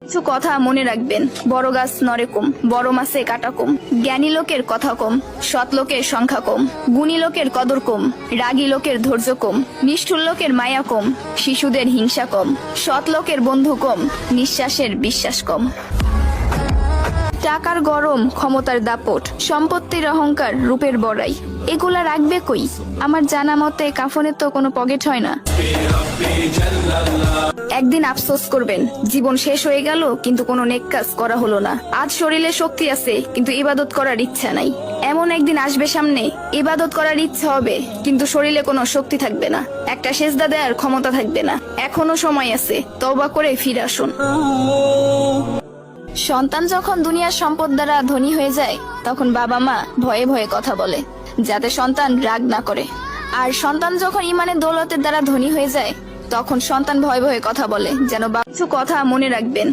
কিছু কথা মনে রাখবেন, বড় গাছ নড়ে কম, বড় মাছে কাটা কম, জ্ঞানী লোকের কথা কম, সৎ লোকের সংখ্যা কম, গুণী লোকের কদর কম, রাগী লোকের ধৈর্য কম, নিষ্ঠুর লোকের মায়া কম, শিশুদের হিংসা কম, সৎ লোকের বন্ধু কম, নিঃশ্বাসের বিশ্বাস কম। টাকার গরম, ক্ষমতার দাপট, সম্পত্তির অহংকার, রূপের বড়াই, এগুলা রাখবে কই? আমার জানা মতে কাফনের তো কোনো পকেট হয় না। একদিন আফসোস করবেন, জীবন শেষ হয়ে গেল কিন্তু কোনো নেক কাজ করা হলো না। আজ শরীরে শক্তি আছে কিন্তু ইবাদত করার ইচ্ছা নাই। এমন একদিন আসবে সামনে, ইবাদত করার ইচ্ছা হবে কিন্তু শরীরে কোনো শক্তি থাকবে না, একটা সেজদা দেওয়ার ক্ষমতা থাকবে না। এখনো সময় আছে, তওবা করে ফিরে আসুন। সন্তান যখন দুনিয়ার সম্পদ দ্বারা ধনী হয়ে যায় তখন বাবা মা ভয়ে ভয়ে কথা বলে যাতে সন্তান রাগ না করে, আর সন্তান যখন ইমানের দৌলতের দ্বারা ধনী হয়ে যায় তখন সন্তান ভয়ে ভয়ে কথা বলে যেন কিছু কথা মনে রাখবেন।